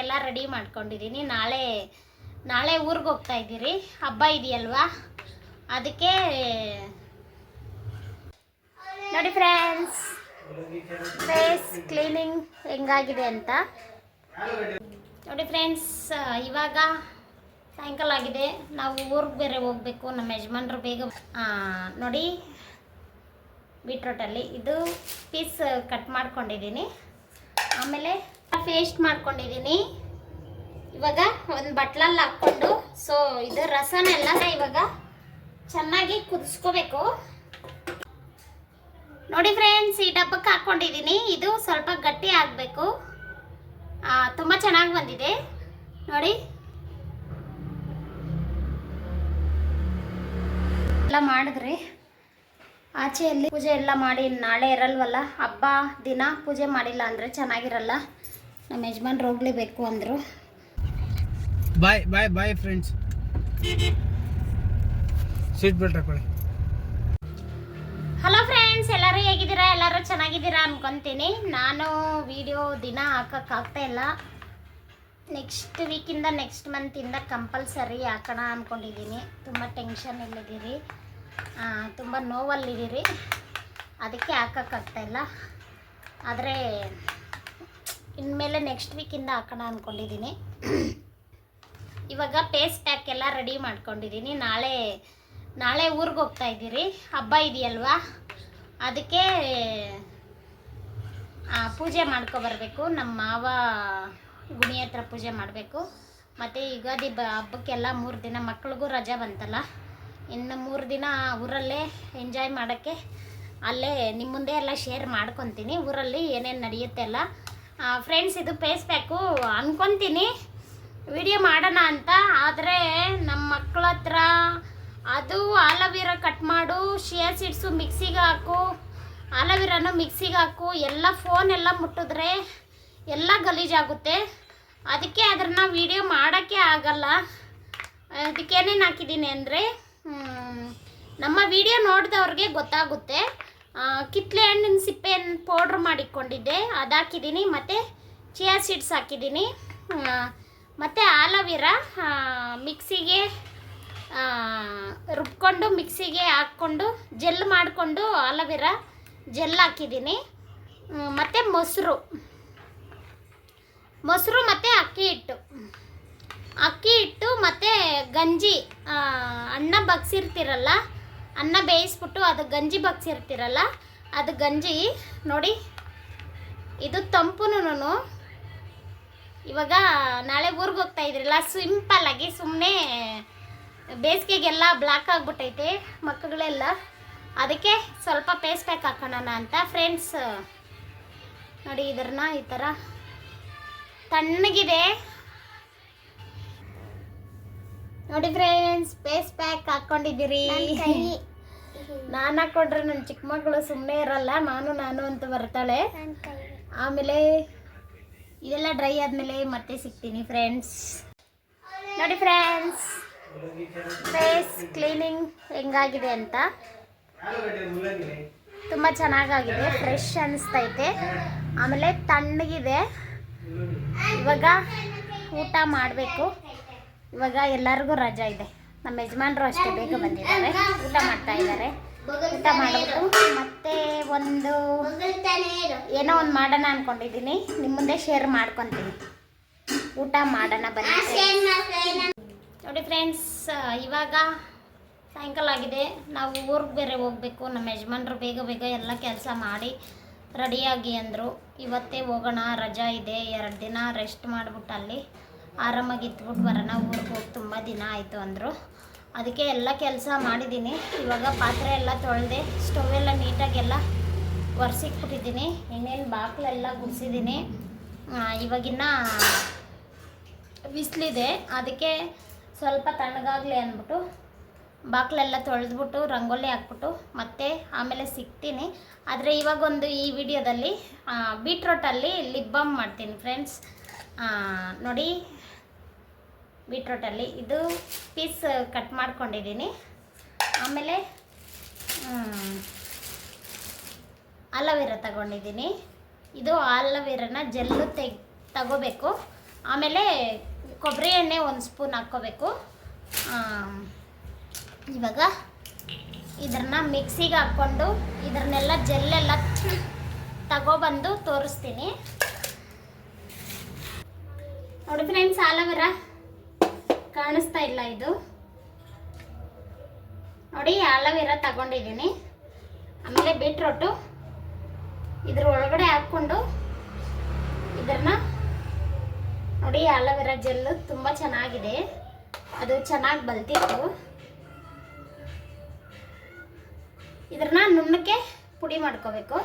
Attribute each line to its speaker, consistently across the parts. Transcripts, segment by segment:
Speaker 1: ಎಲ್ಲ ರೆಡಿ ಮಾಡ್ಕೊಂಡಿದ್ದೀನಿ. ನಾಳೆ ಊರಿಗೆ ಹೋಗ್ತಾ ಇದ್ದೀರಿ, ಹಬ್ಬ ಇದೆಯಲ್ವಾ, ಅದಕ್ಕೆ ನೋಡಿ ಫ್ರೆಂಡ್ಸ್ ಫೇಸ್ ಕ್ಲೀನಿಂಗ್ ಹೆಂಗಾಗಿದೆ ಅಂತ ನೋಡಿ ಫ್ರೆಂಡ್ಸ್. ಇವಾಗ ಸಾಯಂಕಾಲ ಆಗಿದೆ, ನಾವು ಊರಿಗೆ ಬೇರೆ ಹೋಗಬೇಕು. ನಮ್ಮ ಯಜಮಾನ್ರು ಬೇಗ ನೋಡಿ ಬೀಟ್ರೋಟಲ್ಲಿ ಇದು ಪೀಸ್ ಕಟ್ ಮಾಡ್ಕೊಂಡಿದ್ದೀನಿ. ಆಮೇಲೆ ಪೇಸ್ಟ್ ಮಾಡ್ಕೊಂಡಿದ್ದೀನಿ. ಇವಾಗ ಒಂದು ಬಟ್ಲಲ್ಲಿ ಹಾಕ್ಕೊಂಡು ಇದು ರಸನೆಲ್ಲ ಇವಾಗ ಚೆನ್ನಾಗಿ ಕುದಿಸ್ಕೋಬೇಕು. ನೋಡಿ ಫ್ರೆಂಡ್ಸ್, ಈ ಡಬ್ಬಕ್ಕೆ ಹಾಕ್ಕೊಂಡಿದ್ದೀನಿ. ಇದು ಸ್ವಲ್ಪ ಗಟ್ಟಿ ಆಗಬೇಕು. ತುಂಬ ಚೆನ್ನಾಗಿ ಬಂದಿದೆ ನೋಡಿ. ಎಲ್ಲ ಮಾಡಿದ್ರಿ, ಆಚೆಯಲ್ಲಿ ಪೂಜೆ ಎಲ್ಲ ಮಾಡಿ ನಾಳೆ ಇರಲ್ವಲ್ಲ, ಹಬ್ಬ ದಿನ ಪೂಜೆ ಮಾಡಿಲ್ಲ ಅಂದರೆ ಚೆನ್ನಾಗಿರಲ್ಲ. ನಮ್ಮ ಯಜಮಾನ್ರು ಹೋಗ್ಲೇಬೇಕು ಅಂದರು.
Speaker 2: ಬಾಯ್ bye bye friends. Seat belt ಹಾಕೊಳ್ಳಿ.
Speaker 1: ಹಲೋ ಫ್ರೆಂಡ್ಸ್, ಎಲ್ಲರೂ ಹೇಗಿದ್ದೀರಾ? ಎಲ್ಲರೂ ಚೆನ್ನಾಗಿದ್ದೀರಾ ಅನ್ಕೊತೀನಿ. ನಾನು ವಿಡಿಯೋ ದಿನ ಹಾಕೋಕ್ಕಾಗ್ತಾ ಇಲ್ಲ. ನೆಕ್ಸ್ಟ್ ವೀಕಿಂದ ನೆಕ್ಸ್ಟ್ ಮಂತಿಂದ ಕಂಪಲ್ಸರಿ ಹಾಕೋಣ ಅಂದ್ಕೊಂಡಿದ್ದೀನಿ. ತುಂಬ ಟೆನ್ಷನ್ ಇಲ್ಲಿದ್ದೀರಿ, ತುಂಬ ನೋವಲ್ಲಿದ್ದೀರಿ, ಅದಕ್ಕೆ ಹಾಕೋಕ್ಕಾಗ್ತಾಯಿಲ್ಲ. ಆದರೆ ಇನ್ಮೇಲೆ ನೆಕ್ಸ್ಟ್ ವೀಕಿಂದ ಹಾಕೋಣ ಅಂದ್ಕೊಂಡಿದ್ದೀನಿ. ಇವಾಗ ಪೇಸ್ಟ್ ಪ್ಯಾಕ್ ಎಲ್ಲ ರೆಡಿ ಮಾಡ್ಕೊಂಡಿದ್ದೀನಿ. ನಾಳೆ ಊರಿಗೆ ಹೋಗ್ತಾ ಇದ್ದೀರಿ, ಹಬ್ಬ ಇದೆಯಲ್ವಾ, ಅದಕ್ಕೆ ಪೂಜೆ ಮಾಡ್ಕೊಬರ್ಬೇಕು. ನಮ್ಮ ಮಾವ ಗುಣಿ ಹತ್ರ ಪೂಜೆ ಮಾಡಬೇಕು. ಮತ್ತು ಯುಗಾದಿ ಹಬ್ಬಕ್ಕೆಲ್ಲ 3 ದಿನ ಮಕ್ಳಿಗೂ ರಜೆ ಬಂತಲ್ಲ, ಇನ್ನು 3 ದಿನ ಊರಲ್ಲೇ ಎಂಜಾಯ್ ಮಾಡೋಕ್ಕೆ ಅಲ್ಲೇ ನಿಮ್ಮ ಮುಂದೆ ಎಲ್ಲ ಶೇರ್ ಮಾಡ್ಕೊತೀನಿ. ಊರಲ್ಲಿ ಏನೇನು ನಡೆಯುತ್ತೆ ಎಲ್ಲ. ಫ್ರೆಂಡ್ಸ್, ಇದು ಫೇಸ್ ಪ್ಯಾಕು ಅಂದ್ಕೊತೀನಿ ವಿಡಿಯೋ ಮಾಡೋಣ ಅಂತ. ಆದರೆ ನಮ್ಮ ಮಕ್ಕಳ ಹತ್ರ ಅದು ಆಲೋವೆರಾ ಕಟ್ ಮಾಡು, ಶಿಯಾ ಸೀಡ್ಸು ಮಿಕ್ಸಿಗೆ ಹಾಕು, ಆಲೋವೆರಾನು ಮಿಕ್ಸಿಗೆ ಹಾಕು, ಎಲ್ಲ ಫೋನ್ ಎಲ್ಲ ಮುಟ್ಟಿದ್ರೆ ಎಲ್ಲ ಗಲೀಜಾಗುತ್ತೆ. ಅದಕ್ಕೆ ಅದನ್ನು ವಿಡಿಯೋ ಮಾಡೋಕ್ಕೆ ಆಗಲ್ಲ. ಅದಕ್ಕೇನೇನು ಹಾಕಿದ್ದೀನಿ ಅಂದರೆ, ನಮ್ಮ ವಿಡಿಯೋ ನೋಡಿದವ್ರಿಗೆ ಗೊತ್ತಾಗುತ್ತೆ. ಕಿತ್ತಳೆ ಹಣ್ಣಿನ ಸಿಪ್ಪೆಯನ್ನು ಪೌಡ್ರ್ ಮಾಡಿಕೊಂಡಿದ್ದೆ, ಅದು ಹಾಕಿದ್ದೀನಿ. ಮತ್ತು ಚಿಯಾ ಸೀಡ್ಸ್ ಹಾಕಿದ್ದೀನಿ. ಮತ್ತು ಆಲೋವೆರಾ ಮಿಕ್ಸಿಗೆ ರುಬ್ಕೊಂಡು ಮಿಕ್ಸಿಗೆ ಹಾಕ್ಕೊಂಡು ಜೆಲ್ ಮಾಡಿಕೊಂಡು ಆಲೋವೆರಾ ಜೆಲ್ ಹಾಕಿದ್ದೀನಿ. ಮತ್ತು ಮೊಸರು ಮತ್ತು ಅಕ್ಕಿ ಹಿಟ್ಟು ಮತ್ತು ಗಂಜಿ, ಅನ್ನ ಬಗ್ಸಿರ್ತೀರಲ್ಲ, ಅನ್ನ ಬೇಯಿಸ್ಬಿಟ್ಟು ಅದು ಗಂಜಿ ಬಗ್ಸಿರ್ತೀರಲ್ಲ, ಅದು ಗಂಜಿ ನೋಡಿ. ಇದು ತಂಪುನು. ಇವಾಗ ನಾಳೆ ಊರಿಗೆ ಹೋಗ್ತಾ ಇದ್ರಲ್ಲ, ಸಿಂಪಲ್ಲಾಗಿ ಸುಮ್ಮನೆ ಬೇಸಿಗೆಗೆಲ್ಲ ಬ್ಲ್ಯಾಕ್ ಆಗಿಬಿಟ್ಟೈತೆ ಮಕ್ಕಳೆಲ್ಲ, ಅದಕ್ಕೆ ಸ್ವಲ್ಪ ಫೇಸ್ ಪ್ಯಾಕ್ ಹಾಕೋಣ ಅಂತ. ಫ್ರೆಂಡ್ಸ್ ನೋಡಿ, ಇದನ್ನ ಈ ಥರ ತಣ್ಣಗಿದೆ ನೋಡಿ ಫ್ರೆಂಡ್ಸ್. Face pack ಹಾಕ್ಕೊಂಡಿದ್ದೀರಿ. ನಾನು ಹಾಕ್ಕೊಂಡ್ರೆ ನನ್ನ ಚಿಕ್ಕ ಮಗಳು ಸುಮ್ಮನೆ ಇರಲ್ಲ, ನಾನು ಅಂತ ಬರ್ತಾಳೆ. ಆಮೇಲೆ ಇದೆಲ್ಲ ಡ್ರೈ ಆದಮೇಲೆ ಮತ್ತೆ ಸಿಗ್ತೀನಿ ಫ್ರೆಂಡ್ಸ್. ನೋಡಿ ಫ್ರೆಂಡ್ಸ್, ಫೇಸ್ ಕ್ಲೀನಿಂಗ್ ಹೆಂಗಾಗಿದೆ ಅಂತ. ತುಂಬ ಚೆನ್ನಾಗಾಗಿದೆ, ಫ್ರೆಶ್ ಅನಿಸ್ತೈತೆ. ಆಮೇಲೆ ತಣ್ಣಗಿದೆ. ಇವಾಗ ಊಟ ಮಾಡಬೇಕು. ಇವಾಗ ಎಲ್ಲರಿಗೂ ರಜಾ ಇದೆ. ನಮ್ಮ ಯಜಮಾನ್ರು ಅಷ್ಟೇ ಬೇಗ ಬಂದಿದ್ದಾರೆ, ಊಟ ಮಾಡ್ತಾ ಇದ್ದಾರೆ. ಊಟ ಮಾಡಿಬಿಟ್ಟು ಮತ್ತೆ ಏನೋ ಒಂದು ಮಾಡೋಣ ಅಂದ್ಕೊಂಡಿದ್ದೀನಿ, ನಿಮ್ಮ ಮುಂದೆ ಶೇರ್ ಮಾಡ್ಕೊತೀನಿ. ಊಟ ಮಾಡೋಣ ಬನ್ನಿ. ನೋಡಿ ಫ್ರೆಂಡ್ಸ್, ಇವಾಗ ಸಾಯಂಕಾಲ ಆಗಿದೆ, ನಾವು ಊರಿಗೆ ಬೇರೆ ಹೋಗಬೇಕು. ನಮ್ಮ ಯಜಮಾನ್ರು ಬೇಗ ಎಲ್ಲ ಕೆಲಸ ಮಾಡಿ ರೆಡಿಯಾಗಿ ಅಂದರು. ಇವತ್ತೇ ಹೋಗೋಣ, ರಜಾ ಇದೆ, 2 ದಿನ ರೆಸ್ಟ್ ಮಾಡಿಬಿಟ್ಟು ಅಲ್ಲಿ ಆರಾಮಾಗಿ ಇದ್ಬಿಟ್ಟು ಬರೋಣ, ಊರಿಗೆ ಹೋಗಿ ತುಂಬ ದಿನ ಆಯಿತು ಅಂದರು. ಅದಕ್ಕೆ ಎಲ್ಲ ಕೆಲಸ ಮಾಡಿದ್ದೀನಿ. ಇವಾಗ ಪಾತ್ರೆ ಎಲ್ಲ ತೊಳೆದೆ, ಸ್ಟವ್ ಎಲ್ಲ ನೀಟಾಗೆಲ್ಲ ಒರೆಸಿಕ್ಬಿಟ್ಟಿದ್ದೀನಿ. ಇನ್ನೇನು ಬಾಗಿಲೆಲ್ಲ ಗುಡಿಸಿದ್ದೀನಿ. ಇವಾಗಿನ್ನ ಬಿಸಿಲಿದೆ, ಅದಕ್ಕೆ ಸ್ವಲ್ಪ ತಣ್ಣಗಾಗಲಿ ಅಂದ್ಬಿಟ್ಟು ಬಾಗಿಲೆಲ್ಲ ತೊಳೆದ್ಬಿಟ್ಟು ರಂಗೋಲಿ ಹಾಕ್ಬಿಟ್ಟು ಮತ್ತೆ ಆಮೇಲೆ ಸಿಗ್ತೀನಿ. ಆದರೆ ಇವಾಗೊಂದು ಈ ವಿಡಿಯೋದಲ್ಲಿ ಬೀಟ್ರೋಟಲ್ಲಿ ಲಿಪ್ ಬಾಮ್ ಮಾಡ್ತೀನಿ ಫ್ರೆಂಡ್ಸ್. ನೋಡಿ, ಬೀಟ್ರೋಟಲ್ಲಿ ಇದು ಪೀಸ್ ಕಟ್ ಮಾಡ್ಕೊಂಡಿದ್ದೀನಿ. ಆಮೇಲೆ ಆಲೋವೆರಾ ತಗೊಂಡಿದ್ದೀನಿ. ಇದು ಆಲೋವೆರಾನ ಜೆಲ್ಲು ತಗೋಬೇಕು. ಆಮೇಲೆ ಕೊಬ್ಬರಿ ಎಣ್ಣೆ 1 ಸ್ಪೂನ್ ಹಾಕ್ಕೋಬೇಕು. ಇವಾಗ ಇದನ್ನ ಮಿಕ್ಸಿಗೆ ಹಾಕ್ಕೊಂಡು ಇದನ್ನೆಲ್ಲ ಜೆಲ್ಲೆಲ್ಲ ತಗೊಬಂದು ತೋರಿಸ್ತೀನಿ ನೋಡಿ ಫ್ರೆಂಡ್ಸ್. ಆಲೋವೆರಾ ಕಾಣಿಸ್ತಾ ಇಲ್ಲ ಇದು ನೋಡಿ. ಆಲೋವೆರಾ ತಗೊಂಡಿದ್ದೀನಿ. ಆಮೇಲೆ ಬೀಟ್ರೋಟು ಇದ್ರ ಒಳಗಡೆ ಹಾಕ್ಕೊಂಡು ಇದನ್ನ ನೋಡಿ. ಆಲೋವೆರಾ ಜೆಲ್ಲು ತುಂಬ ಚೆನ್ನಾಗಿದೆ, ಅದು ಚೆನ್ನಾಗಿ ಬಲ್ತಿತ್ತು. ಇದನ್ನ ನುಣ್ಣಕ್ಕೆ ಪುಡಿ ಮಾಡ್ಕೋಬೇಕು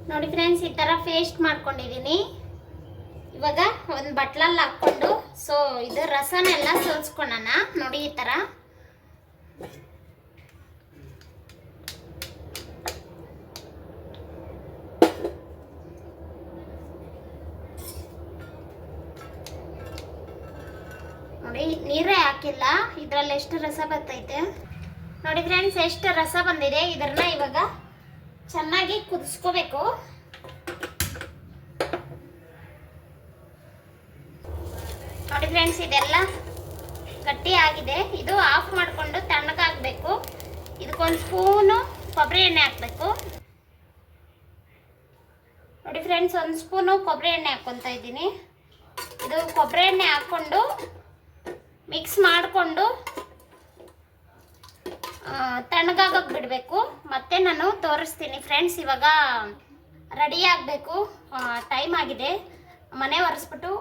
Speaker 1: ನೋಡಿ ಫ್ರೆಂಡ್ಸ್. ಈ ಥರ ಪೇಸ್ಟ್ ಮಾಡ್ಕೊಂಡಿದ್ದೀನಿ. ಇವಾಗ ಒಂದು ಬಟ್ಲಲ್ಲಿ ಹಾಕ್ಕೊಂಡು ಇದು ರಸನೆಲ್ಲ ಸೋಸ್ಕೊಳ್ಳೋಣ ನೋಡಿ. ಈ ಥರ ನೋಡಿ, ನೀರೇ ಹಾಕಿಲ್ಲ, ಇದರಲ್ಲಿ ಎಷ್ಟು ರಸ ಬರ್ತೈತೆ ನೋಡಿ ಫ್ರೆಂಡ್ಸ್. ಎಷ್ಟು ರಸ ಬಂದಿದೆ. ಇದನ್ನ ಇವಾಗ ಚೆನ್ನಾಗಿ ಕುದಿಸ್ಕೋಬೇಕು. ನೋಡಿ ಫ್ರೆಂಡ್ಸ್, ಇದೆಲ್ಲ ಗಟ್ಟಿ ಆಗಿದೆ. ಇದು ಆಫ್ ಮಾಡಿಕೊಂಡು ತಣ್ಣಗಾಗಬೇಕು. ಇದಕ್ಕೊಂದು ಸ್ಪೂನು ಕೊಬ್ಬರಿ ಎಣ್ಣೆ ಹಾಕಬೇಕು ನೋಡಿ ಫ್ರೆಂಡ್ಸ್. 1 ಸ್ಪೂನು ಕೊಬ್ಬರಿ ಎಣ್ಣೆ ಹಾಕ್ಕೊತಾ ಇದ್ದೀನಿ. ಇದು ಕೊಬ್ಬರಿ ಎಣ್ಣೆ ಹಾಕ್ಕೊಂಡು ಮಿಕ್ಸ್ ಮಾಡಿಕೊಂಡು ತಣ್ಣಗಾಗಕ್ಕೆ ಬಿಡಬೇಕು. ಮತ್ತೆ ನಾನು ತೋರಿಸ್ತೀನಿ ಫ್ರೆಂಡ್ಸ್. ಇವಾಗ ರೆಡಿ ಆಗಬೇಕು, ಟೈಮ್ ಆಗಿದೆ. ಮನೆ ಒರೆಸ್ಬಿಟ್ಟು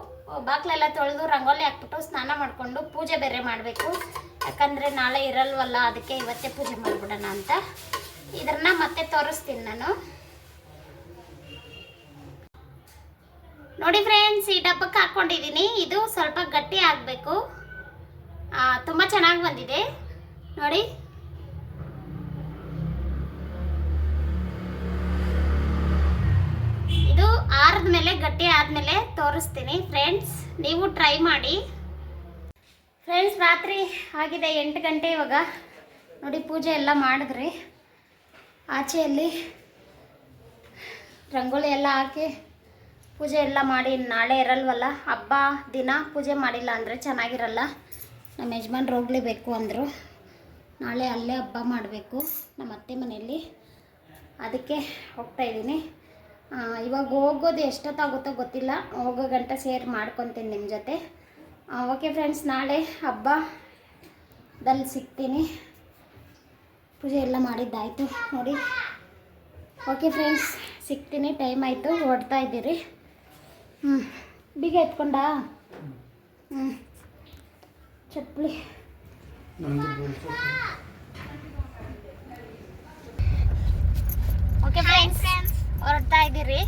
Speaker 1: ಬಾಗಿಲೆಲ್ಲ ತೊಳೆದು ರಂಗೋಲಿ ಹಾಕ್ಬಿಟ್ಟು ಸ್ನಾನ ಮಾಡಿಕೊಂಡು ಪೂಜೆ ಬೇರೆ ಮಾಡಬೇಕು. ಯಾಕಂದರೆ ನಾಳೆ ಇರಲ್ವಲ್ಲ, ಅದಕ್ಕೆ ಇವತ್ತೇ ಪೂಜೆ ಮಾಡಿಬಿಡೋಣ ಅಂತ. ಇದನ್ನ ಮತ್ತೆ ತೋರಿಸ್ತೀನಿ ನಾನು ನೋಡಿ ಫ್ರೆಂಡ್ಸ್. ಈ ಡಬ್ಬಕ್ಕೆ ಹಾಕ್ಕೊಂಡಿದ್ದೀನಿ. ಇದು ಸ್ವಲ್ಪ ಗಟ್ಟಿ ಆಗಬೇಕು. ತುಂಬ ಚೆನ್ನಾಗಿ ಬಂದಿದೆ ನೋಡಿ. ಇದು ಆರಿದ್ಮೇಲೆ ಗಟ್ಟಿ ಆದಮೇಲೆ ತೋರಿಸ್ತೀನಿ ಫ್ರೆಂಡ್ಸ್. ನೀವು ಟ್ರೈ ಮಾಡಿ ಫ್ರೆಂಡ್ಸ್. ರಾತ್ರಿ ಆಗಿದೆ 8 ಗಂಟೆ. ಇವಾಗ ನೋಡಿ ಪೂಜೆ ಎಲ್ಲ ಮಾಡಿದ್ರಿ. ಆಚೆಯಲ್ಲಿ ರಂಗೋಲಿ ಎಲ್ಲ ಹಾಕಿ ಪೂಜೆ ಎಲ್ಲ ಮಾಡಿ, ನಾಳೆ ಇರಲ್ವಲ್ಲ ಹಬ್ಬ ದಿನ ಪೂಜೆ ಮಾಡಿಲ್ಲ ಅಂದರೆ ಚೆನ್ನಾಗಿರಲ್ಲ. ನಮ್ಮ ಯಜಮಾನ್ರು ಹೋಗಲೇಬೇಕು ಅಂದರು. ನಾಳೆ ಅಲ್ಲೇ ಹಬ್ಬ ಮಾಡಬೇಕು ನಮ್ಮ ಅತ್ತೆ ಮನೆಯಲ್ಲಿ, ಅದಕ್ಕೆ ಹೋಗ್ತಾಯಿದ್ದೀನಿ. ಇವಾಗ ಹೋಗೋದು ಎಷ್ಟೊತ್ತಾಗುತ್ತೋ ಗೊತ್ತಿಲ್ಲ. ಹೋಗೋ ಗಂಟೆ ಸೇರಿ ಮಾಡ್ಕೊತೀನಿ ನಿಮ್ಮ ಜೊತೆ. ಓಕೆ ಫ್ರೆಂಡ್ಸ್, ನಾಳೆ ಹಬ್ಬದಲ್ಲಿ ಸಿಗ್ತೀನಿ. ಪೂಜೆ ಎಲ್ಲ ಮಾಡಿದ್ದಾಯಿತು ನೋಡಿ. ಓಕೆ ಫ್ರೆಂಡ್ಸ್, ಸಿಗ್ತೀನಿ. ಟೈಮ್ ಆಯಿತು, ಹೊಡ್ತಾ ಇದ್ದೀರಿ. ಬೀಗ ಎತ್ಕೊಂಡ ಚಪ್ಪಲಿ. ಓಕೆ ಫ್ರೆಂಡ್ಸ್, ಹೊರಡ್ತಾ ಇದ್ದೀರಿ.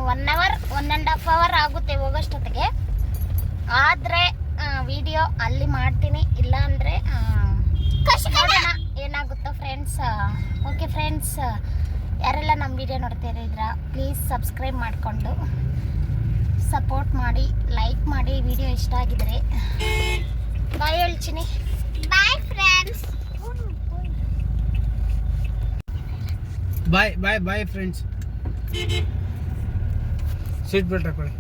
Speaker 1: 1 ಅವರ್ 1.5 ಅವರ್ ಆಗುತ್ತೆ ಹೋಗೋಷ್ಟೊತ್ತಿಗೆ. ಆದರೆ ವಿಡಿಯೋ ಅಲ್ಲಿ ಮಾಡ್ತೀನಿ, ಇಲ್ಲ ಅಂದರೆ ನೋಡೋಣ ಏನಾಗುತ್ತೋ ಫ್ರೆಂಡ್ಸ್. ಓಕೆ ಫ್ರೆಂಡ್ಸ್, ಯಾರೆಲ್ಲ ನಮ್ಮ ವಿಡಿಯೋ ನೋಡ್ತಿದ್ದೀರಾ ಪ್ಲೀಸ್ ಸಬ್ಸ್ಕ್ರೈಬ್ ಮಾಡಿಕೊಂಡು ಸಪೋರ್ಟ್ ಮಾಡಿ, ಲೈಕ್ ಮಾಡಿ. ವಿಡಿಯೋ ಇಷ್ಟ ಆಗಿದ್ರೆ ಬಾಯ್ ಹೇಳ್ತೀನಿ. Bye friends.
Speaker 2: Bye bye bye friends. Seat belt ಹಾಕೊಳ್ಳಿ.